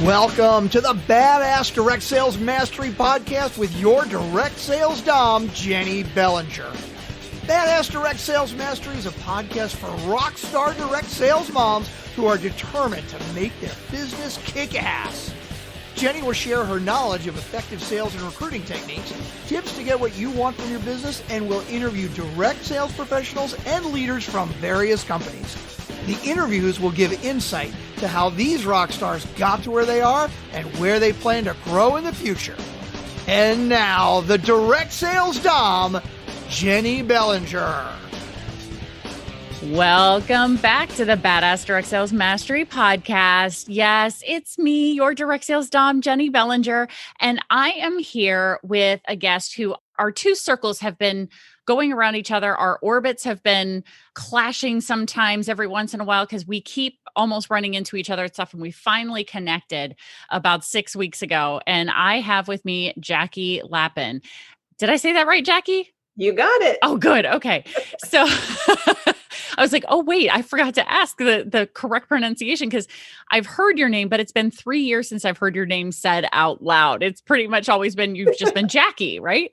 Welcome to the Badass Direct Sales Mastery Podcast with your direct sales dom, Jennie Bellinger. Badass Direct Sales Mastery is a podcast for rock star direct sales moms who are determined to make their business kick ass. Jennie will share her knowledge of effective sales and recruiting techniques, tips to get what you want from your business, and will interview direct sales professionals and leaders from various companies. The interviews will give insight to how these rock stars got to where they are and where they plan to grow in the future. And now, the direct sales dom, Jennie Bellinger. Welcome back to the Badass Direct Sales Mastery Podcast. Yes, it's me, your direct sales dom, Jennie Bellinger, and I am here with a guest who our two circles have been going around each other. Our orbits have been clashing sometimes every once in a while because we keep almost running into each other and stuff. And we finally connected about 6 weeks ago. And I have with me Jackie Lapin. Did I say that right, Jackie? You got it. Oh, good. Okay. So I was like, oh, wait, I forgot to ask the correct pronunciation because I've heard your name, but it's been 3 years since I've heard your name said out loud. It's pretty much always been, you've just been Jackie, right?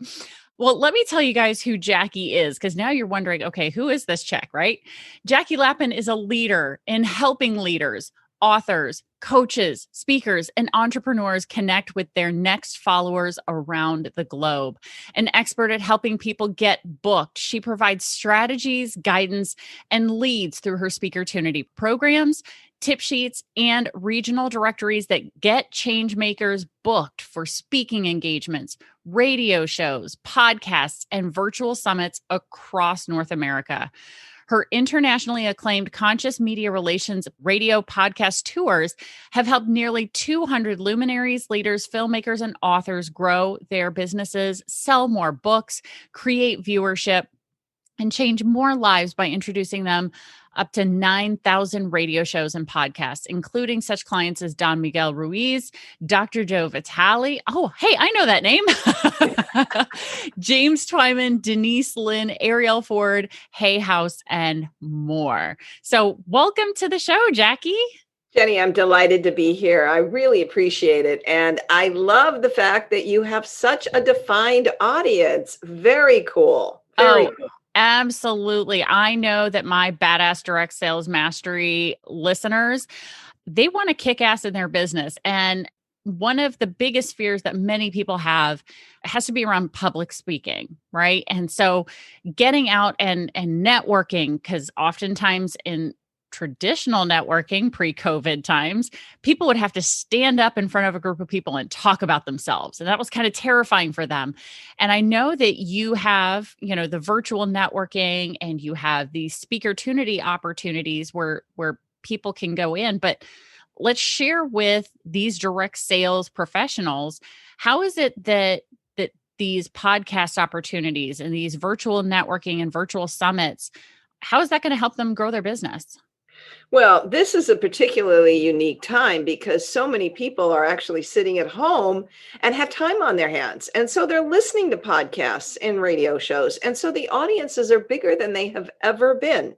Well, let me tell you guys who Jackie is, because now you're wondering, okay, who is this chick, right? Jackie Lapin is a leader in helping leaders, authors, coaches, speakers, and entrepreneurs connect with their next followers around the globe. An expert at helping people get booked, she provides strategies, guidance, and leads through her Speakertunity programs, tip sheets, and regional directories that get changemakers booked for speaking engagements, radio shows, podcasts, and virtual summits across North America. Her internationally acclaimed conscious media relations radio podcast tours have helped nearly 200 luminaries, leaders, filmmakers, and authors grow their businesses, sell more books, create viewership, and change more lives by introducing them up to 9,000 radio shows and podcasts, including such clients as Don Miguel Ruiz, Dr. Joe Vitale. Oh, hey, I know that name. James Twyman, Denise Lynn, Ariel Ford, Hay House, and more. So welcome to the show, Jackie. Jennie, I'm delighted to be here. I really appreciate it. And I love the fact that you have such a defined audience. Very cool. Very cool. Absolutely. I know that my Badass Direct Sales Mastery listeners, they want to kick ass in their business. And one of the biggest fears that many people have has to be around public speaking, right? And so getting out and networking, because oftentimes in traditional networking, pre-COVID times, people would have to stand up in front of a group of people and talk about themselves. And that was kind of terrifying for them. And I know that you have, the virtual networking and you have these Speakertunity opportunities where people can go in, but let's share with these direct sales professionals, how is it that these podcast opportunities and these virtual networking and virtual summits, how is that going to help them grow their business? Well, this is a particularly unique time because so many people are actually sitting at home and have time on their hands. And so they're listening to podcasts and radio shows. And so the audiences are bigger than they have ever been.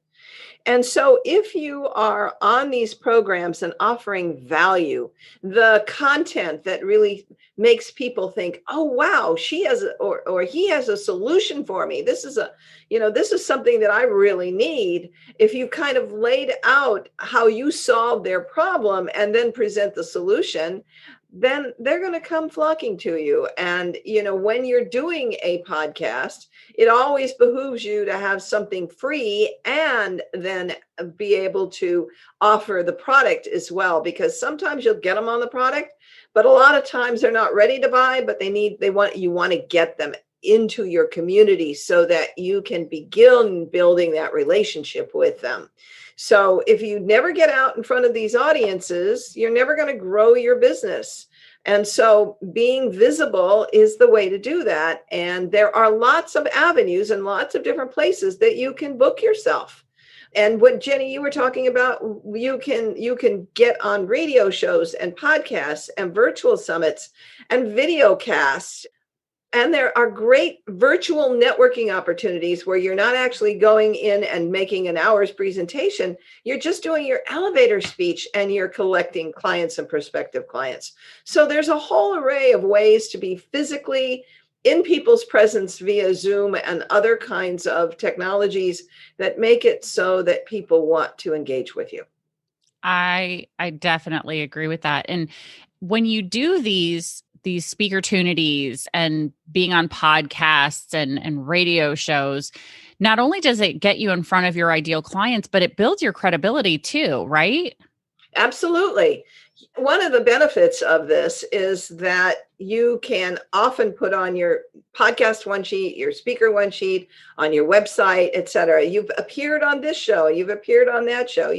And so if you are on these programs and offering value, the content that really makes people think, oh, wow, she has or he has a solution for me. This is something that I really need. If you kind of laid out how you solve their problem and then present the solution, then they're going to come flocking to you. And, when you're doing a podcast, it always behooves you to have something free and then be able to offer the product as well, because sometimes you'll get them on the product, but a lot of times they're not ready to buy, but you want to get them into your community so that you can begin building that relationship with them. So if you never get out in front of these audiences, you're never going to grow your business. And so being visible is the way to do that. And there are lots of avenues and lots of different places that you can book yourself. And what, Jennie, you were talking about, you can get on radio shows and podcasts and virtual summits and video casts. And there are great virtual networking opportunities where you're not actually going in and making an hour's presentation. You're just doing your elevator speech and you're collecting clients and prospective clients. So there's a whole array of ways to be physically in people's presence via Zoom and other kinds of technologies that make it so that people want to engage with you. I definitely agree with that. And when you do these speaker opportunities and being on podcasts and radio shows, not only does it get you in front of your ideal clients, but it builds your credibility too, right? Absolutely. One of the benefits of this is that you can often put on your podcast one sheet, your speaker one sheet, on your website, et cetera. You've appeared on this show, you've appeared on that show,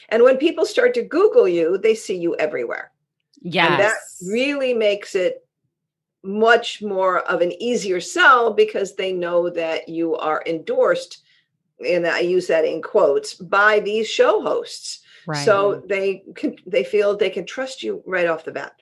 and when people start to Google you, they see you everywhere. Yes. And that really makes it much more of an easier sell because they know that you are endorsed, and I use that in quotes, by these show hosts. Right. So they feel they can trust you right off the bat.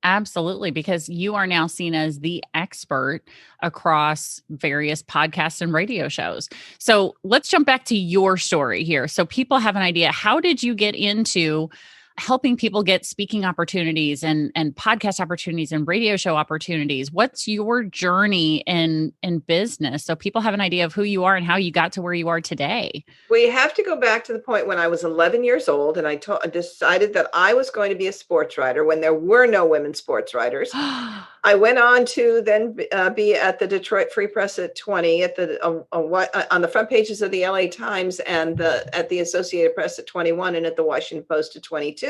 Absolutely, because you are now seen as the expert across various podcasts and radio shows. So let's jump back to your story here. So people have an idea. How did you get into helping people get speaking opportunities and podcast opportunities and radio show opportunities? What's your journey in business so people have an idea of who you are and how you got to where you are today? We have to go back to the point when I was 11 years old and I decided that I was going to be a sports writer when there were no women sports writers. I went on to then be at the Detroit Free Press at 20, at the on the front pages of the LA Times and at the Associated Press at 21 and at the Washington Post at 22.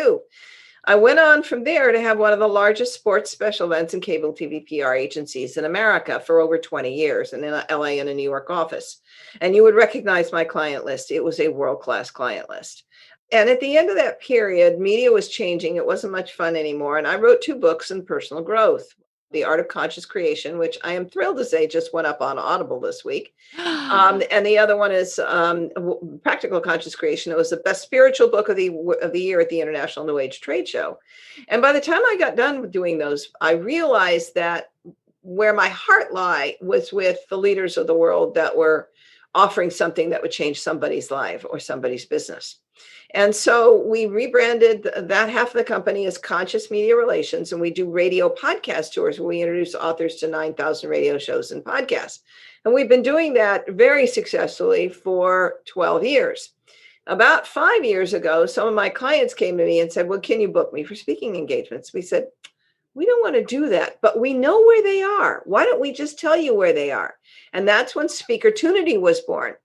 I went on from there to have one of the largest sports special events and cable TV PR agencies in America for over 20 years, and in LA and a New York office. And you would recognize my client list. It was a world-class client list. And at the end of that period, media was changing. It wasn't much fun anymore. And I wrote 2 books on personal growth. The Art of Conscious Creation, which I am thrilled to say just went up on Audible this week. And the other one is Practical Conscious Creation. It was the best spiritual book of the year at the International New Age Trade Show. And by the time I got done with doing those, I realized that where my heart lay was with the leaders of the world that were offering something that would change somebody's life or somebody's business. And so we rebranded that half of the company as Conscious Media Relations, and we do radio podcast tours where we introduce authors to 9,000 radio shows and podcasts. And we've been doing that very successfully for 12 years. About 5 years ago, some of my clients came to me and said, well, can you book me for speaking engagements? We said, we don't want to do that, but we know where they are. Why don't we just tell you where they are? And that's when Speakertunity was born.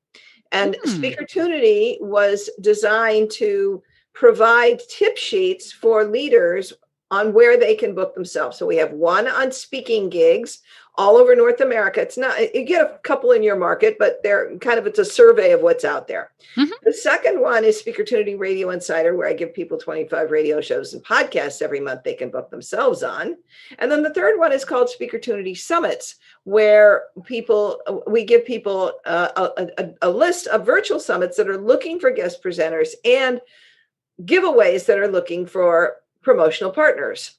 And Speakertunity was designed to provide tip sheets for leaders on where they can book themselves. So we have one on speaking gigs all over North America. It's not, you get a couple in your market, but it's a survey of what's out there. Mm-hmm. The second one is Speakertunity Radio Insider, where I give people 25 radio shows and podcasts every month they can book themselves on. And then the third one is called Speakertunity Summits, where we give people a list of virtual summits that are looking for guest presenters and giveaways that are looking for promotional partners.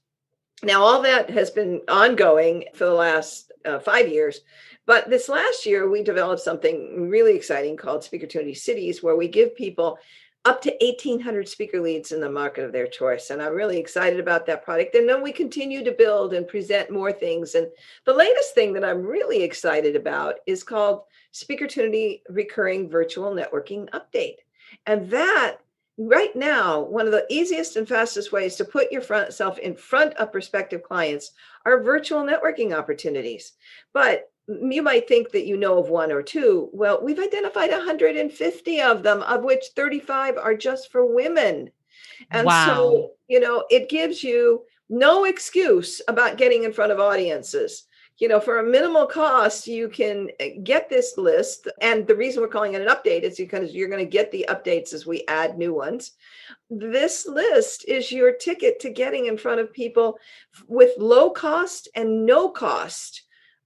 Now, all that has been ongoing for the last 5 years. But this last year, we developed something really exciting called Speakertunity Cities, where we give people up to 1,800 speaker leads in the market of their choice. And I'm really excited about that product. And then we continue to build and present more things. And the latest thing that I'm really excited about is called Speakertunity Recurring Virtual Networking Update. And that, right now, one of the easiest and fastest ways to put yourself in front of prospective clients are virtual networking opportunities. But you might think that you know of one or two. Well, we've identified 150 of them, of which 35 are just for women. And so, it gives you no excuse about getting in front of audiences. For a minimal cost, you can get this list. And the reason we're calling it an update is because you're going to get the updates as we add new ones. This list is your ticket to getting in front of people with low cost and no cost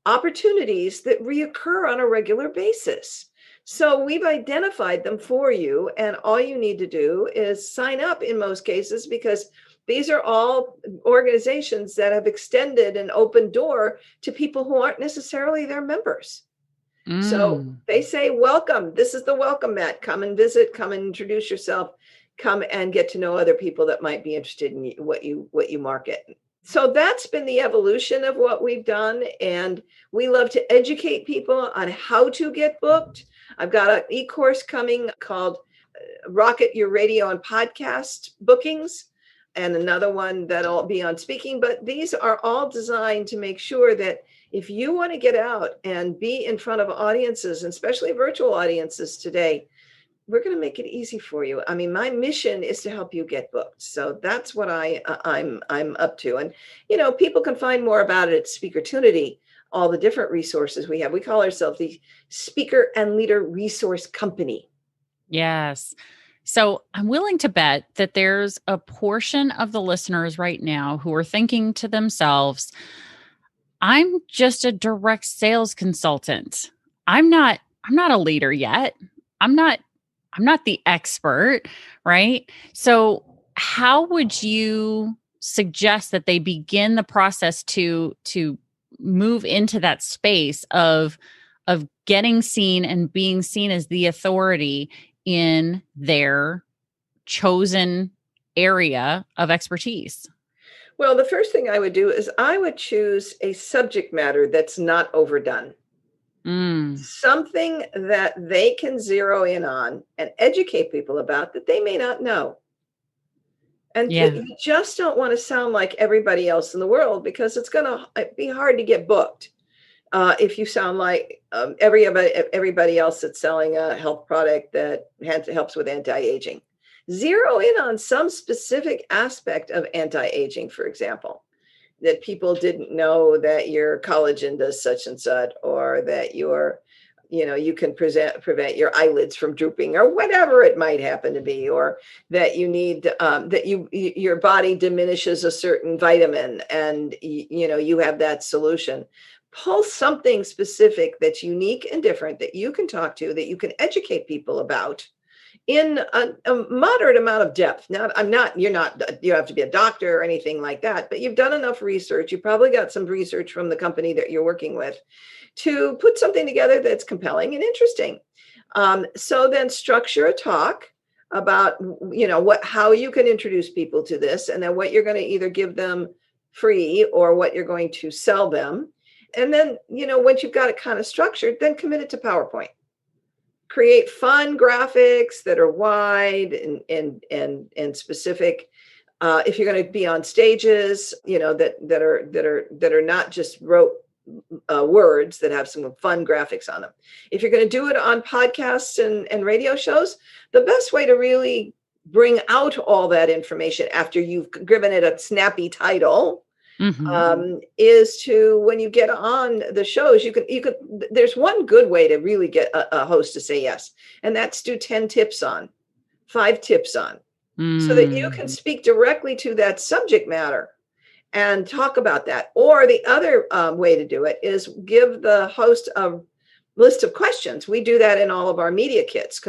opportunities that reoccur on a regular basis. So we've identified them for you. And all you need to do is sign up in most cases, because These are all organizations that have extended an open door to people who aren't necessarily their members. So they say, welcome. This is the welcome mat. Come and visit, come and introduce yourself, come and get to know other people that might be interested in what you market. So that's been the evolution of what we've done. And we love to educate people on how to get booked. I've got an e-course coming called Rocket Your Radio and Podcast Bookings, and another one that'll be on speaking. But these are all designed to make sure that if you want to get out and be in front of audiences, and especially virtual audiences today, we're going to make it easy for you. I mean, my mission is to help you get booked. So that's what I'm up to. And, people can find more about it at Speakertunity, all the different resources we have. We call ourselves the Speaker and Leader Resource Company. Yes. So I'm willing to bet that there's a portion of the listeners right now who are thinking to themselves, I'm just a direct sales consultant. I'm not a leader yet. I'm not the expert, right? So how would you suggest that they begin the process to move into that space of getting seen and being seen as the authority in their chosen area of expertise? Well, the first thing I would do is I would choose a subject matter that's not overdone. Something that they can zero in on and educate people about that they may not know. And you just don't want to sound like everybody else in the world, because it's going to be hard to get booked if you sound like everybody else that's selling a health product that helps with anti-aging. Zero in on some specific aspect of anti-aging, for example, that people didn't know that your collagen does such and such, or that you can prevent your eyelids from drooping, or whatever it might happen to be, or that you need your body diminishes a certain vitamin, and you have that solution. Pull something specific that's unique and different that you can talk to, that you can educate people about in a moderate amount of depth. You have to be a doctor or anything like that, but you've done enough research. You probably got some research from the company that you're working with to put something together that's compelling and interesting. So then structure a talk about, how you can introduce people to this, and then what you're going to either give them free or what you're going to sell them. And then, once you've got it kind of structured, then commit it to PowerPoint. Create fun graphics that are wide and specific. If you're going to be on stages, that are not just rote words, that have some fun graphics on them. If you're going to do it on podcasts and radio shows, the best way to really bring out all that information after you've given it a snappy title is to, when you get on the shows, you could there's one good way to really get a host to say yes, and that's do 5 tips on, so that you can speak directly to that subject matter and talk about that. Or the other way to do it is give the host a list of questions. We do that in all of our media kits,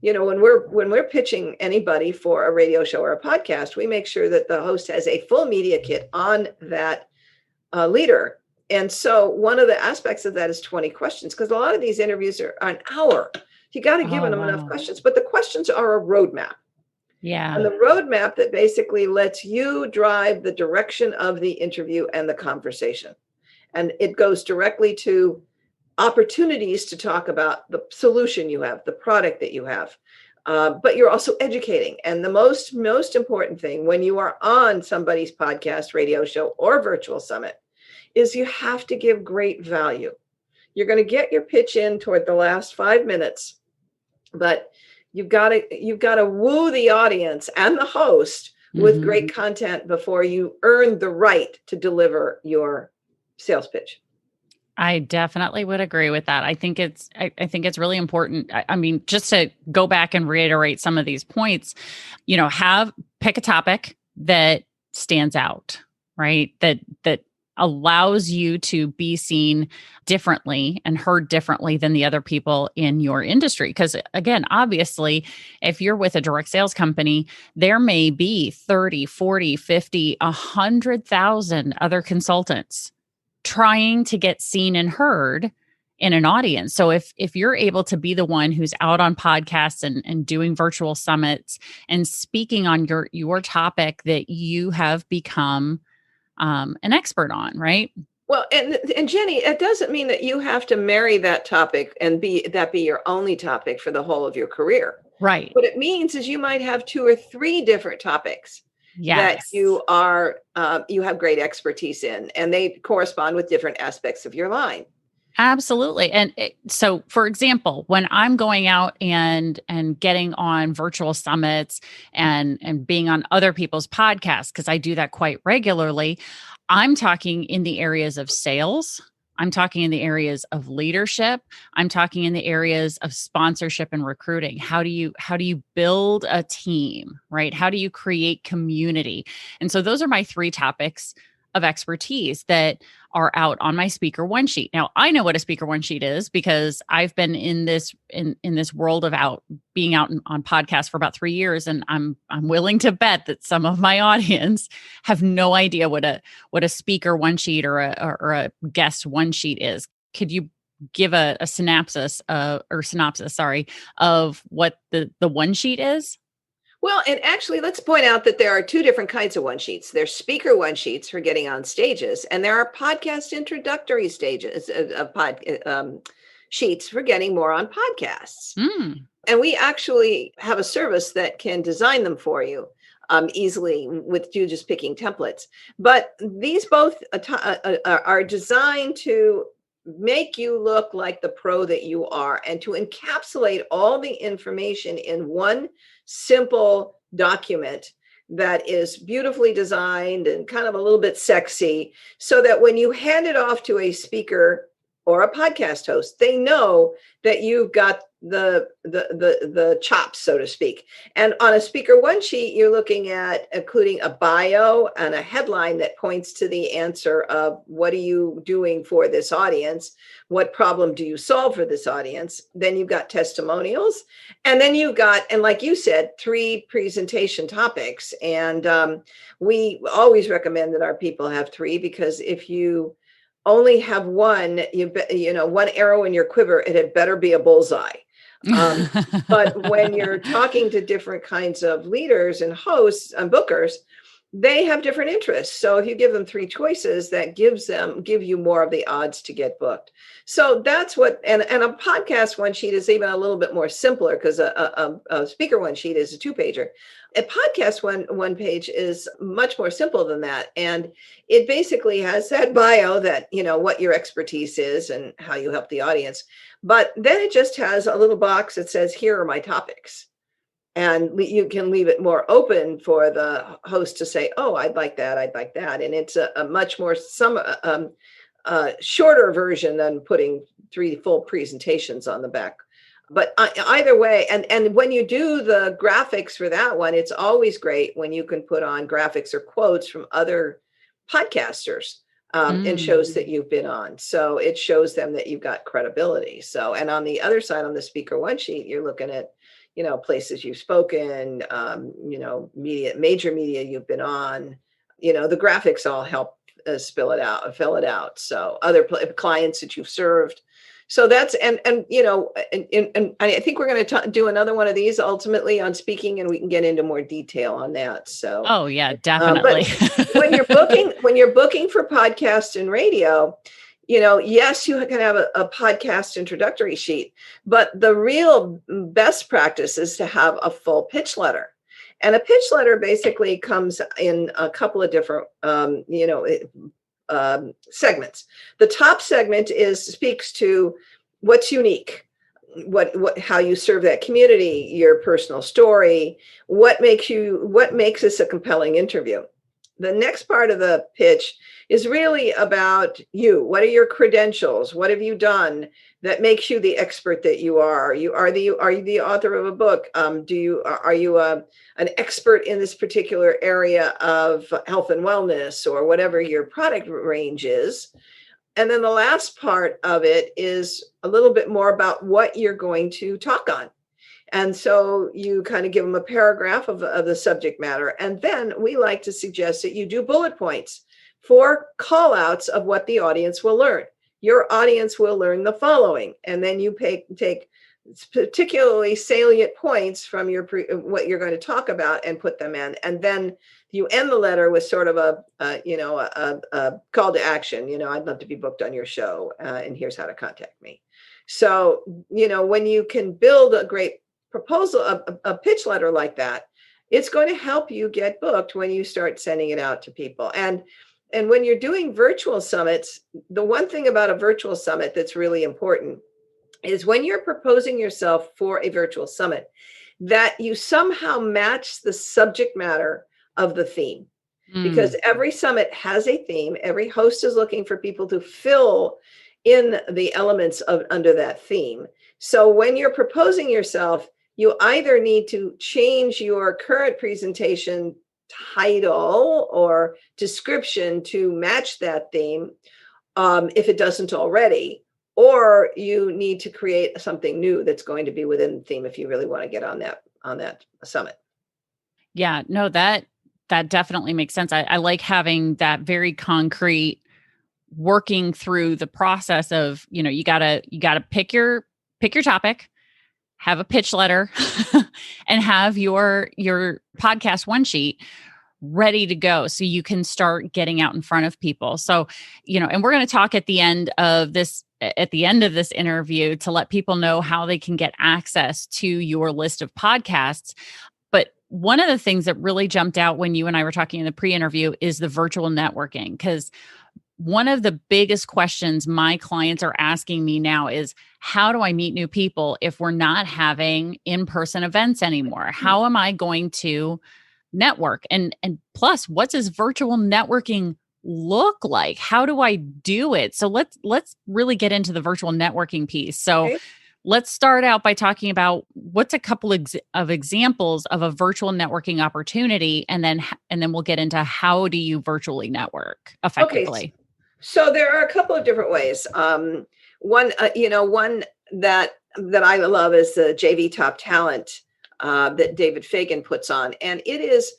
when we're pitching anybody for a radio show or a podcast, we make sure that the host has a full media kit on that leader. And so one of the aspects of that is 20 questions, because a lot of these interviews are an hour. You got to give them enough questions, but the questions are a roadmap. Yeah. And the roadmap that basically lets you drive the direction of the interview and the conversation. And it goes directly to opportunities to talk about the solution you have, the product that you have, but you're also educating. And the most important thing when you are on somebody's podcast, radio show, or virtual summit is you have to give great value. You're going to get your pitch in toward the last 5 minutes, but you've got to woo the audience and the host with great content before you earn the right to deliver your sales pitch. I definitely would agree with that. I think it's really important. I mean, just to go back and reiterate some of these points, pick a topic that stands out, right? That allows you to be seen differently and heard differently than the other people in your industry. Because again, obviously, if you're with a direct sales company, there may be 30, 40, 50, 100,000 other consultants trying to get seen and heard in an audience. So if you're able to be the one who's out on podcasts and doing virtual summits and speaking on your topic that you have become an expert on, right? Well, and Jenny, it doesn't mean that you have to marry that topic and be your only topic for the whole of your career. Right. What it means is you might have 2 or 3 different topics that Yes. you have great expertise in, and they correspond with different aspects of your line. Absolutely. And so, for example, when I'm going out and getting on virtual summits and being on other people's podcasts, because I do that quite regularly, I'm talking in the areas of sales. I'm talking in the areas of leadership. I'm talking in the areas of sponsorship and recruiting. How do you build a team, right? How do you create community? And so those are my 3 topics of expertise that are out on my speaker one sheet. Now, I know what a speaker one sheet is because I've been in this world of being out on podcasts for about 3 years, and I'm willing to bet that some of my audience have no idea what a speaker one sheet or a guest one sheet is. Could you give a synopsis of what the one sheet is? Well, and actually, let's point out that there are 2 different kinds of one sheets. There's speaker one sheets for getting on stages, and there are podcast introductory stages of sheets for getting more on podcasts. And we actually have a service that can design them for you easily with you just picking templates. But these both are designed to make you look like the pro that you are and to encapsulate all the information in one simple document that is beautifully designed and kind of a little bit sexy, so that when you hand it off to a speaker or a podcast host, they know that you've got the chops, so to speak. And on a speaker one sheet, you're looking at including a bio and a headline that points to the answer of what are you doing for this audience? What problem do you solve for this audience? Then you've got testimonials, and then you've got, and like you said, 3 presentation topics. And we always recommend that our people have 3, because if you only have one, one arrow in your quiver, it had better be a bullseye. But when you're talking to different kinds of leaders and hosts and bookers, they have different interests. So if you give them 3 choices, that give you more of the odds to get booked. So that's what, and a podcast one sheet is even a little bit more simpler, because a speaker one sheet is a 2-pager. A podcast one page is much more simple than that. And it basically has that bio that, what your expertise is and how you help the audience. But then it just has a little box that says, here are my topics. And you can leave it more open for the host to say, oh, I'd like that. And it's a much more shorter version than putting 3 full presentations on the back. But either way, and when you do the graphics for that one, it's always great when you can put on graphics or quotes from other podcasters and shows that you've been on. So it shows them that you've got credibility. So, and on the other side, on the speaker one sheet, you're looking at, places you've spoken, major media you've been on. The graphics all help fill it out. So other clients that you've served. So that's, and I think we're going to do another one of these ultimately on speaking, and we can get into more detail on that. So, oh yeah, definitely. But when you're booking for podcast and radio, yes, you can have a podcast introductory sheet, but the real best practice is to have a full pitch letter. And a pitch letter basically comes in a couple of different, segments. The top segment speaks to what's unique, how you serve that community, your personal story, what makes this a compelling interview. The next part of the pitch is really about you. What are your credentials? What have you done? that makes you the expert that you are? Are you the author of a book? Are you an expert in this particular area of health and wellness, or whatever your product range is? And then the last part of it is a little bit more about what you're going to talk on. And so you kind of give them a paragraph of the subject matter. And then we like to suggest that you do bullet points for call outs of what the audience will learn. Your audience will learn the following. And then you take particularly salient points from what you're going to talk about and put them in. And then you end the letter with sort of a call to action. I'd love to be booked on your show, and here's how to contact me. So, when you can build a great proposal, a pitch letter like that, it's going to help you get booked when you start sending it out to people. And when you're doing virtual summits, the one thing about a virtual summit that's really important is when you're proposing yourself for a virtual summit, that you somehow match the subject matter of the theme. Because every summit has a theme. Every host is looking for people to fill in the elements under that theme. So when you're proposing yourself, you either need to change your current presentation title or description to match that theme, if it doesn't already, or you need to create something new that's going to be within the theme if you really want to get on that summit. Yeah, no, that definitely makes sense. I like having that very concrete, working through the process of, you gotta pick your topic, have a pitch letter, and have your podcast one sheet ready to go so you can start getting out in front of people. So, and we're going to talk at the end of this interview to let people know how they can get access to your list of podcasts. But one of the things that really jumped out when you and I were talking in the pre-interview is the virtual networking, because one of the biggest questions my clients are asking me now is, how do I meet new people if we're not having in-person events anymore? How am I going to network? And plus, what does virtual networking look like? How do I do it? So let's really get into the virtual networking piece. So okay. Let's start out by talking about what's a couple of examples of a virtual networking opportunity, and then we'll get into how do you virtually network effectively. Okay. So there are a couple of different ways. One that I love is the JV Top Talent that David Fagan puts on, and it is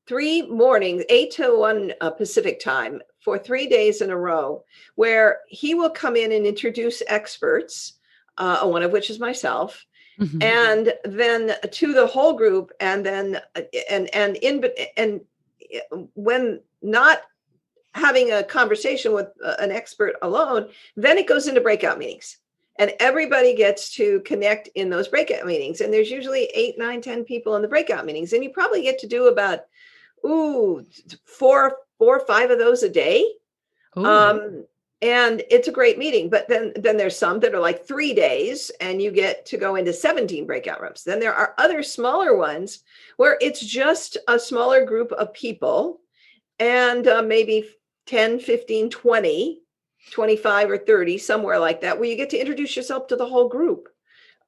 3 mornings, 8 to 1 Pacific time, for 3 days in a row, where he will come in and introduce experts, one of which is myself, mm-hmm. and then to the whole group, and then and when not having a conversation with an expert alone, then it goes into breakout meetings, and everybody gets to connect in those breakout meetings. And there's usually 8, 9, 10 people in the breakout meetings, and you probably get to do about 4 or 5 of those a day. And it's a great meeting. But then there's some that are like 3 days, and you get to go into 17 breakout rooms. Then there are other smaller ones where it's just a smaller group of people, and maybe 10, 15, 20, 25 or 30, somewhere like that, where you get to introduce yourself to the whole group.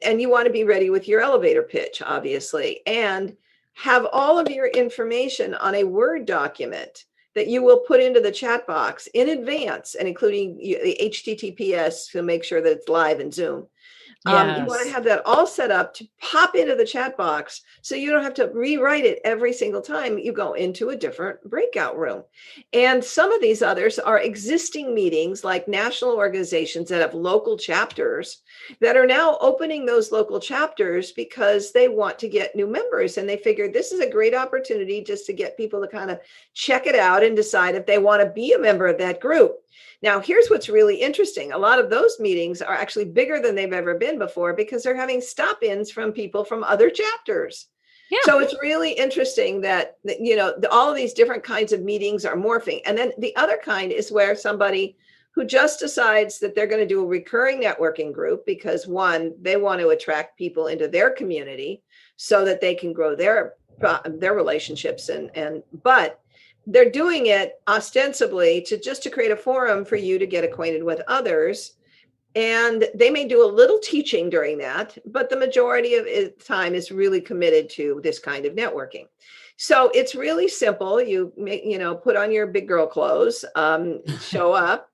And you want to be ready with your elevator pitch, obviously, and have all of your information on a Word document that you will put into the chat box in advance, and including the HTTPS to make sure that it's live in Zoom. Yes. You want to have that all set up to pop into the chat box, so you don't have to rewrite it every single time you go into a different breakout room. And some of these others are existing meetings, like national organizations that have local chapters that are now opening those local chapters because they want to get new members. And they figured this is a great opportunity just to get people to kind of check it out and decide if they want to be a member of that group. Now, here's what's really interesting. A lot of those meetings are actually bigger than they've ever been before, because they're having stop-ins from people from other chapters. Yeah. So it's really interesting that all of these different kinds of meetings are morphing. And then the other kind is where somebody who just decides that they're going to do a recurring networking group because, one, they want to attract people into their community so that they can grow their relationships, but they're doing it ostensibly to create a forum for you to get acquainted with others. And they may do a little teaching during that, but the majority of time is really committed to this kind of networking. So it's really simple. You put on your big girl clothes, show up,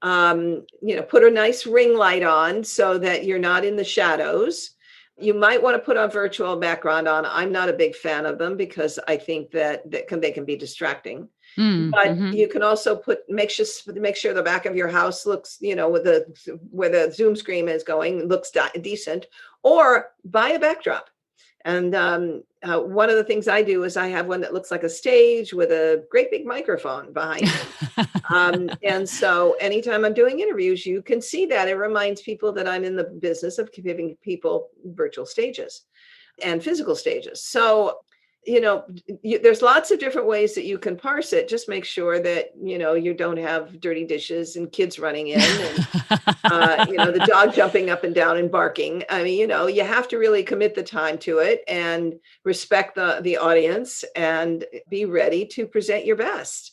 put a nice ring light on so that you're not in the shadows. You might want to put a virtual background on. I'm not a big fan of them because I think that they can be distracting. But you can also make sure the back of your house looks, where the Zoom screen is going, looks decent, or buy a backdrop. And one of the things I do is I have one that looks like a stage with a great big microphone behind it. And so anytime I'm doing interviews, you can see that. It reminds people that I'm in the business of giving people virtual stages and physical stages. So there's lots of different ways that you can parse it. Just make sure that, you don't have dirty dishes and kids running in and, the dog jumping up and down and barking. I mean, you have to really commit the time to it and respect the audience and be ready to present your best.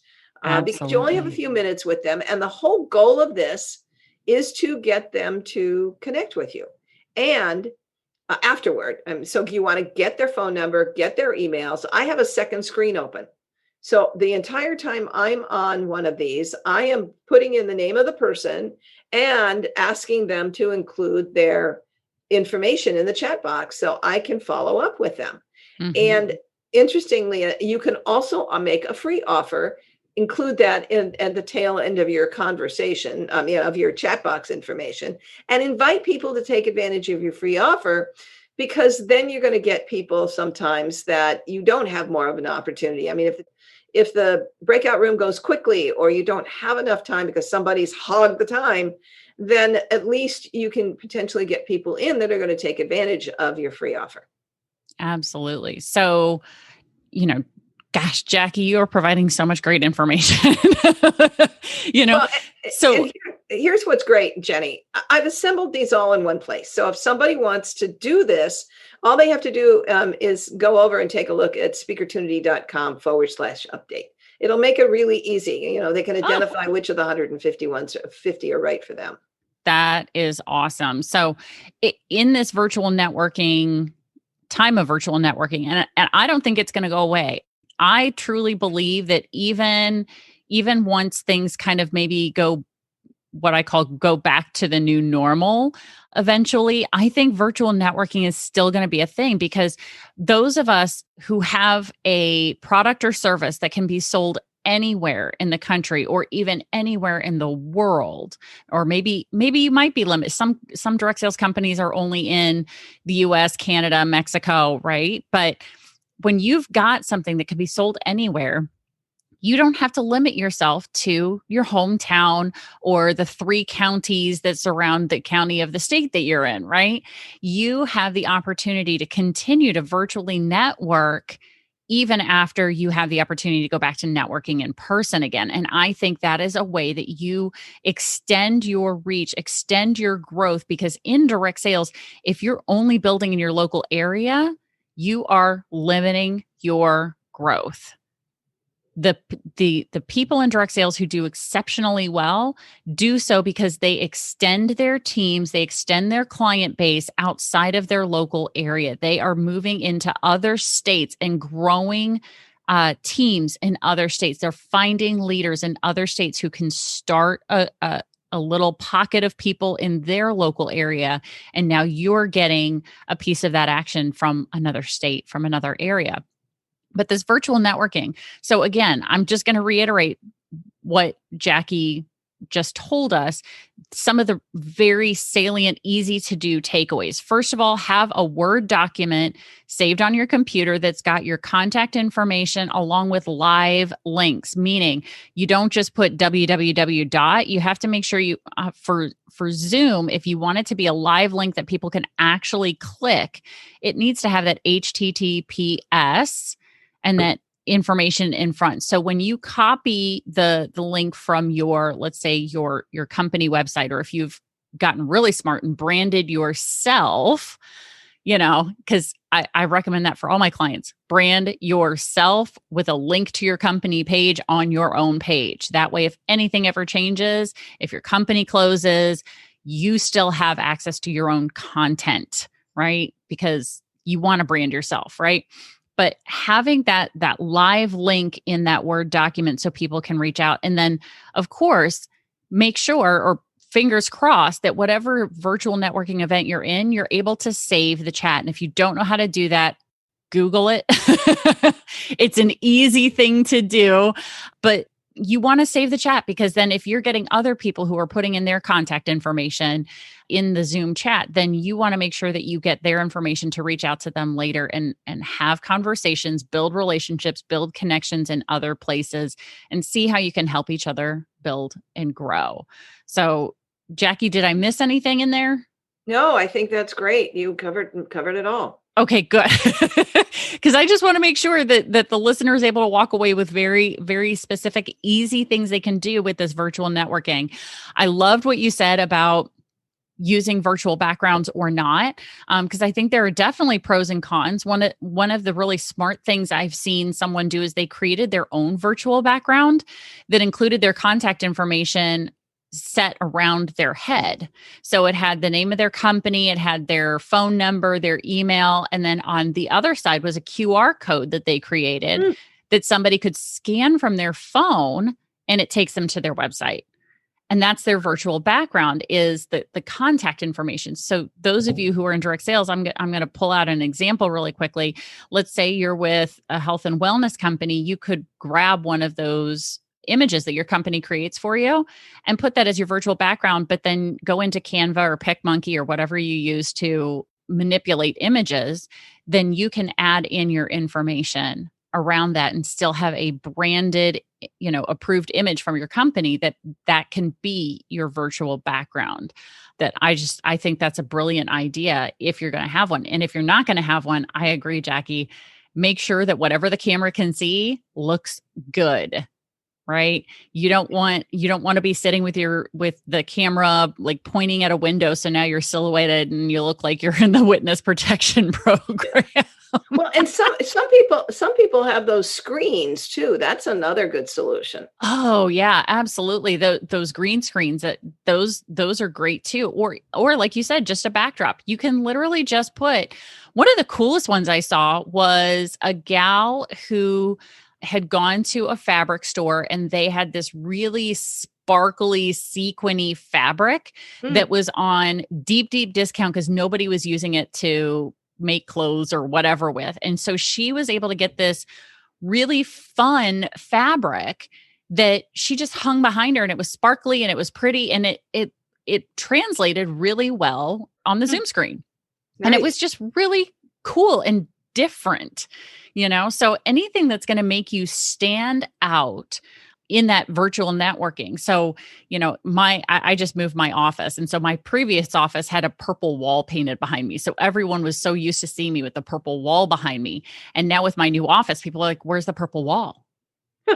Because you only have a few minutes with them. And the whole goal of this is to get them to connect with you. And afterward. So you want to get their phone number, get their emails. I have a second screen open. So the entire time I'm on one of these, I am putting in the name of the person and asking them to include their information in the chat box so I can follow up with them. And interestingly, you can also make a free offer, include that at the tail end of your conversation, of your chat box information, and invite people to take advantage of your free offer, because then you're going to get people sometimes that you don't have more of an opportunity. I mean, if the breakout room goes quickly or you don't have enough time because somebody's hogged the time, then at least you can potentially get people in that are going to take advantage of your free offer. Absolutely. So, gosh, Jackie, you are providing so much great information. So here's what's great, Jenny. I've assembled these all in one place. So if somebody wants to do this, all they have to do is go over and take a look at speakertunity.com/update. It'll make it really easy. They can identify which of the 150 are right for them. That is awesome. So in this virtual networking, time of virtual networking, and I don't think it's going to go away. I truly believe that even once things kind of maybe go back to the new normal eventually, I think virtual networking is still going to be a thing, because those of us who have a product or service that can be sold anywhere in the country or even anywhere in the world, or maybe you might be limited. Some direct sales companies are only in the US, Canada, Mexico, right? But when you've got something that can be sold anywhere, you don't have to limit yourself to your hometown or the 3 counties that surround the county of the state that you're in, right? You have the opportunity to continue to virtually network even after you have the opportunity to go back to networking in person again. And I think that is a way that you extend your reach, extend your growth, because in direct sales, if you're only building in your local area, you are limiting your growth. The people in direct sales who do exceptionally well do so because they extend their teams, they extend their client base outside of their local area. They are moving into other states and growing teams in other states. They're finding leaders in other states who can start a little pocket of people in their local area. And now you're getting a piece of that action from another state, from another area. But this virtual networking. So again, I'm just going to reiterate what Jackie just told us, some of the very salient, easy to do takeaways. First of all, have a Word document saved on your computer that's got your contact information along with live links, meaning you don't just put www. You have to make sure you, for Zoom, if you want it to be a live link that people can actually click, it needs to have that HTTPS and that information in front. So when you copy the link from your, let's say your company website, or if you've gotten really smart and branded yourself, because I recommend that for all my clients, brand yourself with a link to your company page on your own page. That way, if anything ever changes, if your company closes, you still have access to your own content, right? Because you want to brand yourself, right? But having that live link in that Word document so people can reach out. And then, of course, make sure, or fingers crossed, that whatever virtual networking event you're in, you're able to save the chat. And if you don't know how to do that, Google it. It's an easy thing to do, but you want to save the chat, because then if you're getting other people who are putting in their contact information in the Zoom chat, then you want to make sure that you get their information to reach out to them later and have conversations, build relationships, build connections in other places, and see how you can help each other build and grow. So, Jackie, did I miss anything in there? No, I think that's great. You covered it all. Okay, good. Because I just want to make sure that the listener is able to walk away with very, very specific, easy things they can do with this virtual networking. I loved what you said about using virtual backgrounds or not, because I think there are definitely pros and cons. One of the really smart things I've seen someone do is they created their own virtual background that included their contact information set around their head. So it had the name of their company, it had their phone number, their email, and then on the other side was a QR code that they created that somebody could scan from their phone, and it takes them to their website. And that's their virtual background, is the contact information. So those of you who are in direct sales, I'm going to pull out an example really quickly. Let's say you're with a health and wellness company. You could grab one of those images that your company creates for you and put that as your virtual background, but then go into Canva or PicMonkey or whatever you use to manipulate images. Then you can add in your information around that and still have a branded, approved image from your company that can be your virtual background. That I think that's a brilliant idea if you're going to have one. And if you're not going to have one, I agree, Jackie, make sure that whatever the camera can see looks good. Right? You don't want to be sitting with the camera like pointing at a window, so now you're silhouetted and you look like you're in the witness protection program. Well, and some people have those screens too. That's another good solution. Oh yeah, absolutely. Those green screens, those are great too. Or like you said, just a backdrop. You can literally just put. One of the coolest ones I saw was a gal who had gone to a fabric store, and they had this really sparkly, sequiny fabric that was on deep, deep discount because nobody was using it to make clothes or whatever with. And so she was able to get this really fun fabric that she just hung behind her, and it was sparkly and it was pretty, and it translated really well on the Zoom screen. Nice. And it was just really cool and different, so anything that's going to make you stand out in that virtual networking. So, I just moved my office. And so my previous office had a purple wall painted behind me. So everyone was so used to seeing me with the purple wall behind me. And now with my new office, people are like, where's the purple wall?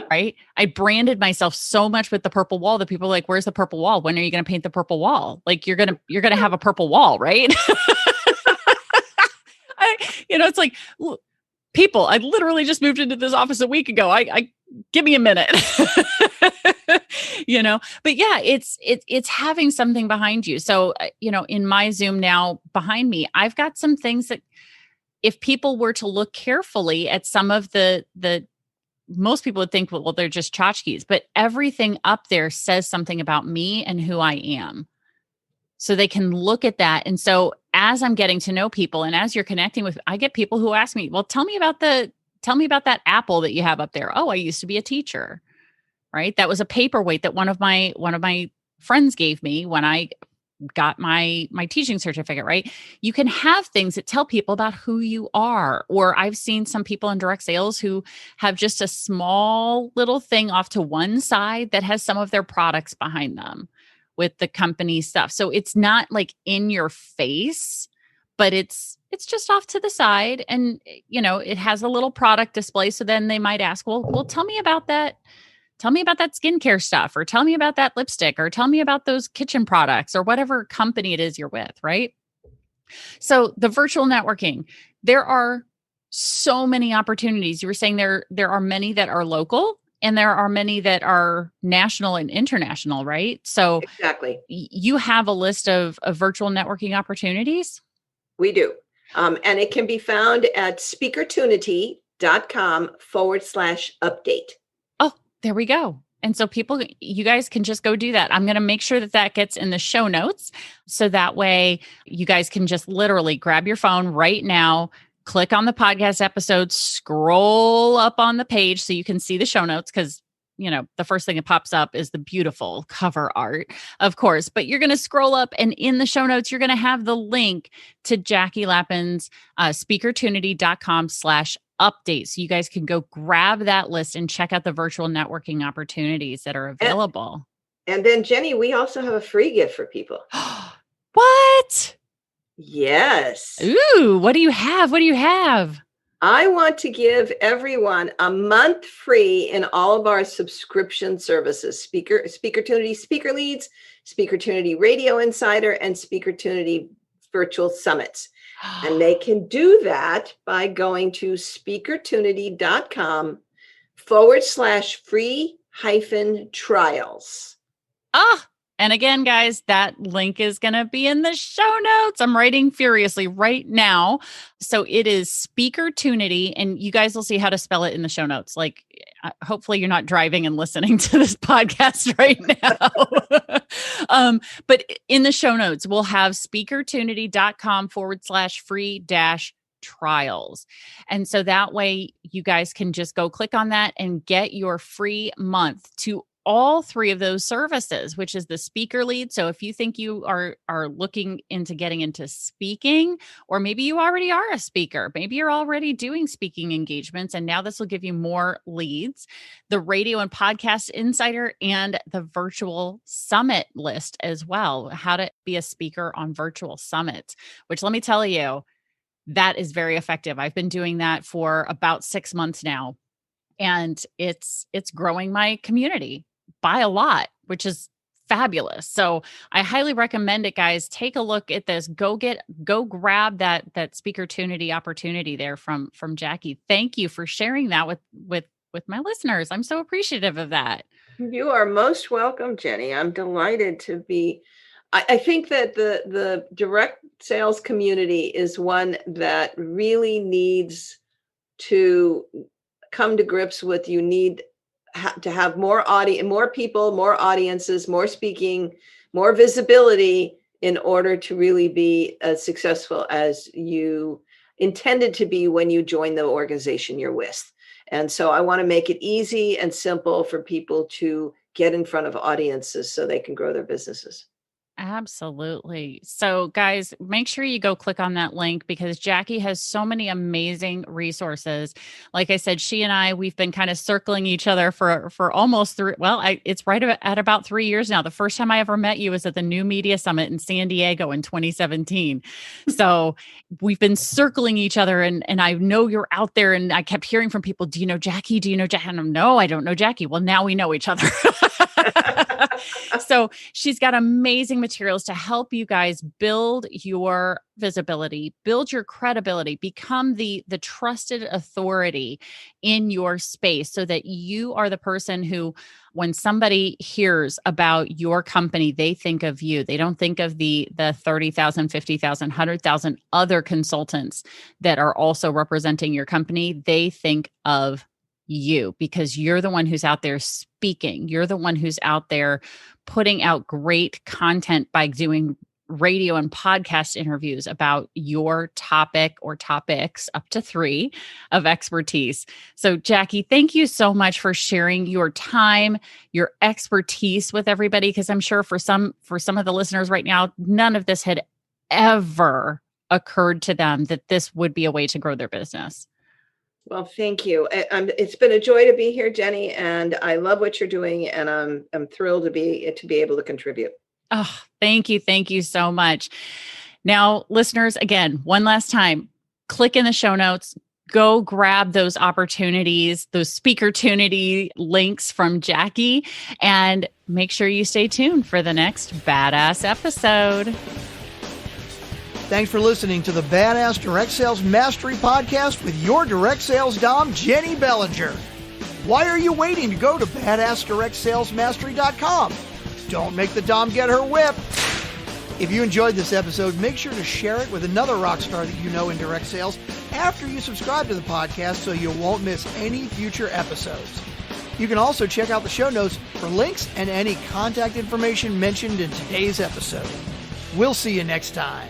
Right? I branded myself so much with the purple wall that people are like, where's the purple wall? When are you going to paint the purple wall? Like you're going to have a purple wall, right? It's like, people, I literally just moved into this office a week ago. I give me a minute, but yeah, it's having something behind you. So, in my Zoom now behind me, I've got some things that if people were to look carefully at some of the most people would think, well, they're just tchotchkes, but everything up there says something about me and who I am. So they can look at that. And so as I'm getting to know people and as you're connecting with, I get people who ask me, well, tell me about that apple that you have up there. Oh, I used to be a teacher, right? That was a paperweight that one of my friends gave me when I got my teaching certificate, right? You can have things that tell people about who you are. Or I've seen some people in direct sales who have just a small little thing off to one side that has some of their products behind them with the company stuff. So it's not like in your face, but it's just off to the side, and it has a little product display. So then they might ask, well, tell me about that. Tell me about that skincare stuff, or tell me about that lipstick, or tell me about those kitchen products, or whatever company it is you're with, right? So the virtual networking, there are so many opportunities. You were saying there are many that are local And there are many that are national and international, right? So Exactly. You have a list of virtual networking opportunities? We do. And it can be found at speakertunity.com/update. Oh, there we go. And so you guys can just go do that. I'm going to make sure that gets in the show notes. So that way you guys can just literally grab your phone right now, click on the podcast episode, scroll up on the page so you can see the show notes, because the first thing that pops up is the beautiful cover art, of course, but you're going to scroll up, and in the show notes, you're going to have the link to Jackie Lapin's speakertunity.com/update. So you guys can go grab that list and check out the virtual networking opportunities that are available. And then, Jenny, we also have a free gift for people. What? Yes. Ooh, what do you have? What do you have? I want to give everyone a month free in all of our subscription services: Speakertunity Speaker Leads, Speakertunity Radio Insider, and Speakertunity Virtual Summits. And they can do that by going to speakertunity.com/free-trials. And again, guys, that link is going to be in the show notes. I'm writing furiously right now. So it is Speakertunity, and you guys will see how to spell it in the show notes. Like, hopefully you're not driving and listening to this podcast right now. But in the show notes, we'll have speakertunity.com/free-trials. And so that way you guys can just go click on that and get your free month to all three of those services, which is the speaker lead. So if you think you are looking into getting into speaking, or maybe you already are a speaker, maybe you're already doing speaking engagements, and now this will give you more leads, the radio and podcast insider, and the virtual summit list as well, how to be a speaker on virtual summits, which, let me tell you, that is very effective. I've been doing that for about 6 months now, and it's growing my community by a lot, which is fabulous. So I highly recommend it, guys. Take a look at this. Go grab that Speakertunity opportunity there from Jackie. Thank you for sharing that with my listeners. I'm so appreciative of that. You are most welcome, Jenny. I'm delighted to be. I think that the direct sales community is one that really needs to come to grips with. You need to have more people, more audiences, more speaking, more visibility in order to really be as successful as you intended to be when you join the organization you're with. And so I want to make it easy and simple for people to get in front of audiences so they can grow their businesses. Absolutely. So guys, make sure you go click on that link, because Jackie has so many amazing resources. Like I said, she and we've been kind of circling each other for almost it's right at about 3 years now. The first time I ever met you was at the New Media Summit in San Diego in 2017. So we've been circling each other, and I know you're out there, and I kept hearing from people, do you know Jackie? Do you know Jackie? And I'm, no, I don't know Jackie. Well, now we know each other. So she's got amazing materials to help you guys build your visibility, build your credibility, become the trusted authority in your space, so that you are the person who, when somebody hears about your company, they think of you. They don't think of the 30,000, 50,000, 100,000 other consultants that are also representing your company. They think of you, because you're the one who's out there speaking. You're the one who's out there putting out great content by doing radio and podcast interviews about your topic or topics, up to 3 of expertise. So Jackie, thank you so much for sharing your time, your expertise with everybody, because I'm sure for some of the listeners right now, none of this had ever occurred to them that this would be a way to grow their business. Well, thank you. It's been a joy to be here, Jenny, and I love what you're doing, and I'm thrilled to be able to contribute. Oh, thank you. Thank you so much. Now, listeners, again, one last time, click in the show notes, go grab those opportunities, those Speakertunity links from Jackie, and make sure you stay tuned for the next badass episode. Thanks for listening to the Badass Direct Sales Mastery Podcast with your direct sales dom, Jenny Bellinger. Why are you waiting to go to badassdirectsalesmastery.com? Don't make the Dom get her whip. If you enjoyed this episode, make sure to share it with another rock star that you know in direct sales after you subscribe to the podcast so you won't miss any future episodes. You can also check out the show notes for links and any contact information mentioned in today's episode. We'll see you next time.